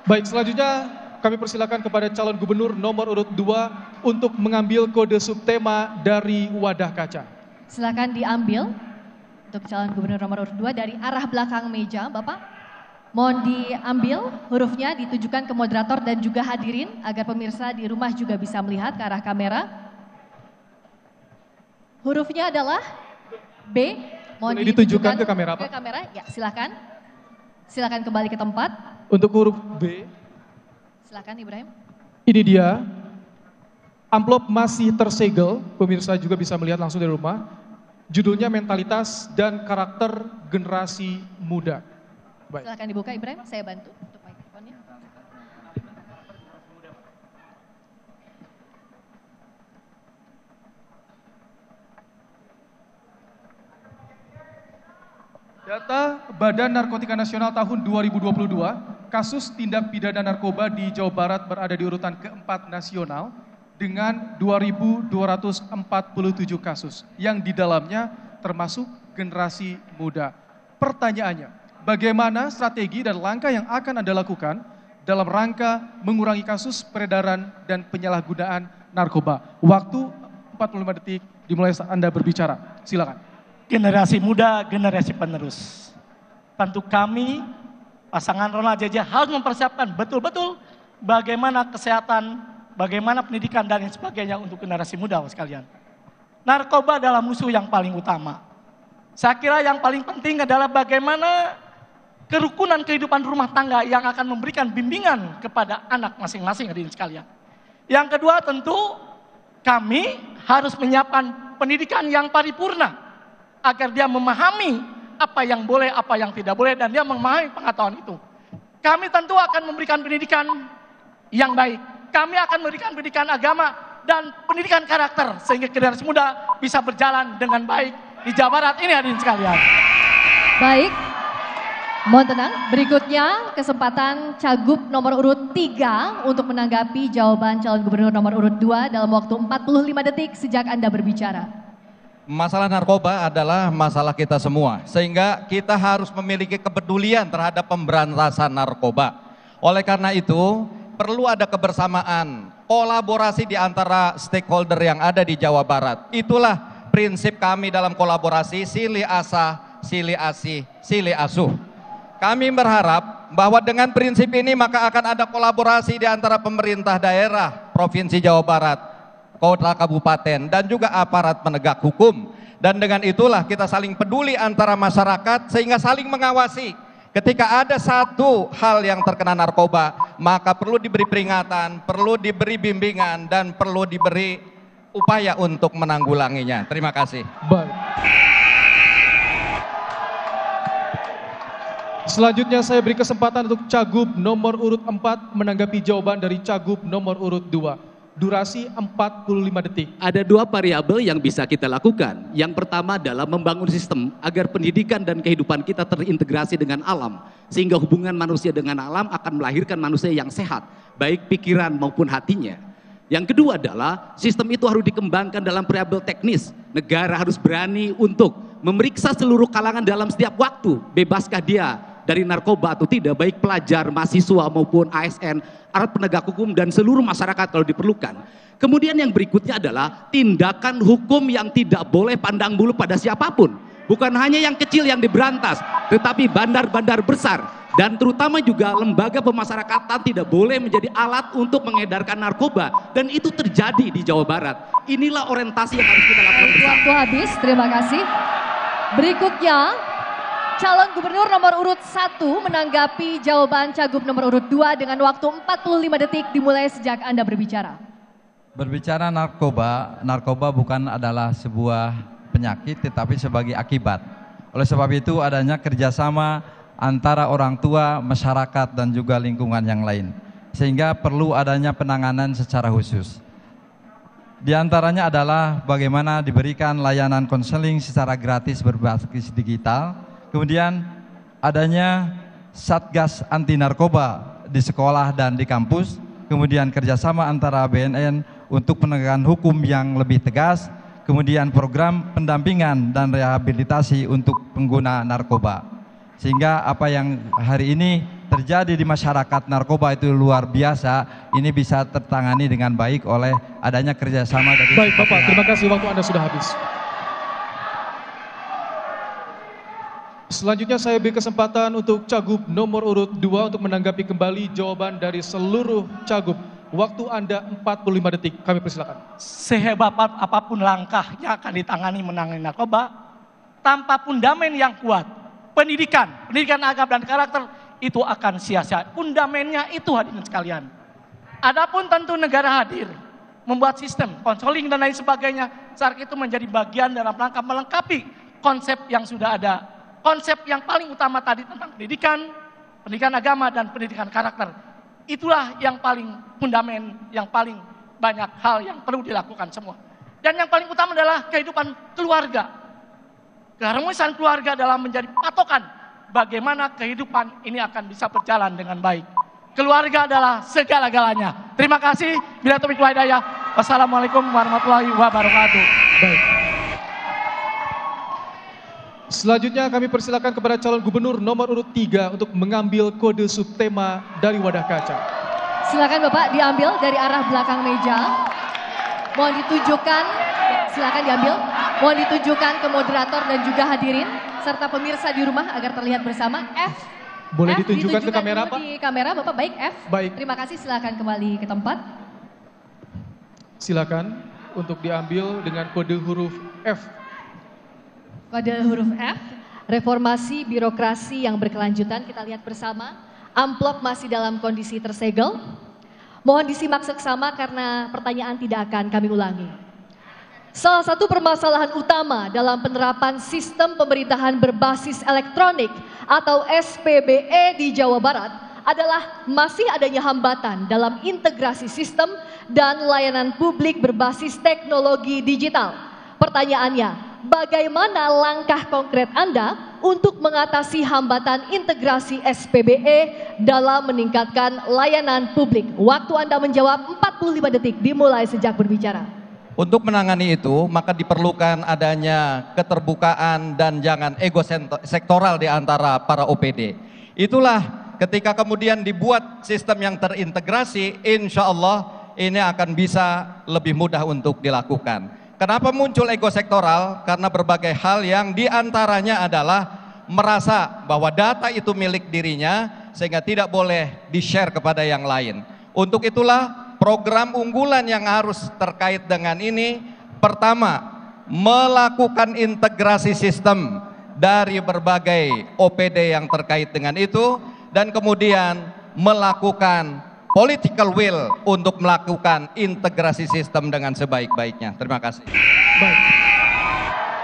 Baik, selanjutnya kami persilakan kepada calon gubernur nomor urut 2 untuk mengambil kode subtema dari wadah kaca. Silakan diambil untuk calon gubernur nomor urut 2 dari arah belakang meja, Bapak. Mohon diambil hurufnya, ditujukan ke moderator dan juga hadirin agar pemirsa di rumah juga bisa melihat ke arah kamera. Hurufnya adalah B. Mohon ditujukan ke kamera, Pak. Ke kamera, ya silakan. Silakan kembali ke tempat. Untuk huruf B. Silakan Ibrahim. Ini dia. Amplop masih tersegel, pemirsa juga bisa melihat langsung dari rumah. Judulnya Mentalitas dan Karakter Generasi Muda. Baik. Silakan dibuka Ibrahim, saya bantu untuk mikrofonnya. Data Badan Narkotika Nasional tahun 2022, kasus tindak pidana narkoba di Jawa Barat berada di urutan keempat nasional dengan 2.247 kasus yang di dalamnya termasuk generasi muda. Pertanyaannya, bagaimana strategi dan langkah yang akan Anda lakukan dalam rangka mengurangi kasus peredaran dan penyalahgunaan narkoba? Waktu 45 detik dimulai saat Anda berbicara. Silakan. Generasi muda, generasi penerus. Tentu kami, pasangan Ronald JJ harus mempersiapkan betul-betul bagaimana kesehatan, bagaimana pendidikan dan sebagainya untuk generasi muda sekalian. Narkoba adalah musuh yang paling utama. Saya kira yang paling penting adalah bagaimana kerukunan kehidupan rumah tangga yang akan memberikan bimbingan kepada anak masing-masing hadirin sekalian. Yang kedua tentu kami harus menyiapkan pendidikan yang paripurna agar dia memahami apa yang boleh, apa yang tidak boleh, dan dia memahami pengetahuan itu. Kami tentu akan memberikan pendidikan yang baik. Kami akan memberikan pendidikan agama dan pendidikan karakter sehingga generasi muda bisa berjalan dengan baik di Jawa Barat ini hadirin sekalian. Baik, mohon tenang. Berikutnya kesempatan Cagup nomor urut 3 untuk menanggapi jawaban calon gubernur nomor urut 2 dalam waktu 45 detik sejak Anda berbicara. Masalah narkoba adalah masalah kita semua, sehingga kita harus memiliki kepedulian terhadap pemberantasan narkoba. Oleh karena itu, perlu ada kebersamaan, kolaborasi di antara stakeholder yang ada di Jawa Barat. Itulah prinsip kami dalam kolaborasi Sili Asah, Sili Asih, Sili Asuh. Kami berharap bahwa dengan prinsip ini maka akan ada kolaborasi di antara pemerintah daerah Provinsi Jawa Barat, kota kabupaten, dan juga aparat penegak hukum. Dan dengan itulah kita saling peduli antara masyarakat sehingga saling mengawasi. Ketika ada satu hal yang terkena narkoba, maka perlu diberi peringatan, perlu diberi bimbingan, dan perlu diberi upaya untuk menanggulanginya. Terima kasih. Baik. Selanjutnya saya beri kesempatan untuk Cagup nomor urut 4 menanggapi jawaban dari Cagup nomor urut 2. Durasi 45 detik. Ada dua variabel yang bisa kita lakukan. Yang pertama adalah membangun sistem agar pendidikan dan kehidupan kita terintegrasi dengan alam. Sehingga hubungan manusia dengan alam akan melahirkan manusia yang sehat, baik pikiran maupun hatinya. Yang kedua adalah sistem itu harus dikembangkan dalam variabel teknis. Negara harus berani untuk memeriksa seluruh kalangan dalam setiap waktu. Bebaskah dia dari narkoba atau tidak, baik pelajar, mahasiswa maupun ASN, aparat penegak hukum, dan seluruh masyarakat kalau diperlukan. Kemudian yang berikutnya adalah tindakan hukum yang tidak boleh pandang bulu pada siapapun. Bukan hanya yang kecil yang diberantas, tetapi bandar-bandar besar. Dan terutama juga lembaga pemasyarakatan tidak boleh menjadi alat untuk mengedarkan narkoba. Dan itu terjadi di Jawa Barat. Inilah orientasi yang harus kita lakukan bersama. Waktu habis, terima kasih. Berikutnya, calon gubernur nomor urut 1 menanggapi jawaban Cagup nomor urut 2 dengan waktu 45 detik dimulai sejak Anda berbicara. Berbicara narkoba bukan adalah sebuah penyakit tetapi sebagai akibat. Oleh sebab itu adanya kerjasama antara orang tua, masyarakat, dan juga lingkungan yang lain. Sehingga perlu adanya penanganan secara khusus. Di antaranya adalah bagaimana diberikan layanan konseling secara gratis berbasis digital. Kemudian adanya Satgas Anti Narkoba di sekolah dan di kampus, kemudian kerjasama antara BNN untuk penegakan hukum yang lebih tegas, kemudian program pendampingan dan rehabilitasi untuk pengguna narkoba. Sehingga apa yang hari ini terjadi di masyarakat narkoba itu luar biasa, ini bisa tertangani dengan baik oleh adanya kerjasama dari... Baik Bapak, terima kasih, waktu Anda sudah habis. Selanjutnya saya beri kesempatan untuk Cagup nomor urut 2 untuk menanggapi kembali jawaban dari seluruh Cagup. Waktu Anda 45 detik, kami persilakan. Sehebat apapun langkah yang akan ditangani menangani narkoba, tanpa fundament yang kuat, pendidikan agama dan karakter itu akan sia-sia. Fundamennya itu hadirin sekalian. Adapun tentu negara hadir, membuat sistem, konseling dan lain sebagainya, saat itu menjadi bagian dalam rangka melengkapi konsep yang sudah ada. Konsep yang paling utama tadi tentang pendidikan agama dan pendidikan karakter. Itulah yang paling fundament, yang paling banyak hal yang perlu dilakukan semua. Dan yang paling utama adalah kehidupan keluarga. Keharmonisan keluarga dalam menjadi patokan bagaimana kehidupan ini akan bisa berjalan dengan baik. Keluarga adalah segala-galanya. Terima kasih. Bila taufiq wal hidayah. Wassalamualaikum warahmatullahi wabarakatuh. Baik. Selanjutnya kami persilakan kepada calon gubernur nomor urut 3 untuk mengambil kode subtema dari wadah kaca. Silakan Bapak diambil dari arah belakang meja. Mohon ditujukan, silakan diambil. Mohon ditujukan ke moderator dan juga hadirin serta pemirsa di rumah agar terlihat bersama. F. Boleh F, ditunjukkan ke kamera dulu Pak? Di kamera Bapak, baik F. Baik. Terima kasih, silakan kembali ke tempat. Silakan untuk diambil dengan kode huruf F. Kode huruf F, reformasi birokrasi yang berkelanjutan, kita lihat bersama. Amplop masih dalam kondisi tersegel. Mohon disimak seksama karena pertanyaan tidak akan kami ulangi. Salah satu permasalahan utama dalam penerapan sistem pemerintahan berbasis elektronik atau SPBE di Jawa Barat adalah masih adanya hambatan dalam integrasi sistem dan layanan publik berbasis teknologi digital. Pertanyaannya, bagaimana langkah konkret Anda untuk mengatasi hambatan integrasi SPBE dalam meningkatkan layanan publik? Waktu Anda menjawab 45 detik dimulai sejak berbicara. Untuk menangani itu, maka diperlukan adanya keterbukaan dan jangan ego sektoral di antara para OPD. Itulah ketika kemudian dibuat sistem yang terintegrasi, insya Allah ini akan bisa lebih mudah untuk dilakukan. Kenapa muncul ego sektoral? Karena berbagai hal yang diantaranya adalah merasa bahwa data itu milik dirinya sehingga tidak boleh di-share kepada yang lain. Untuk itulah program unggulan yang harus terkait dengan ini, pertama, melakukan integrasi sistem dari berbagai OPD yang terkait dengan itu, dan kemudian melakukan political will untuk melakukan integrasi sistem dengan sebaik-baiknya. Terima kasih. Baik.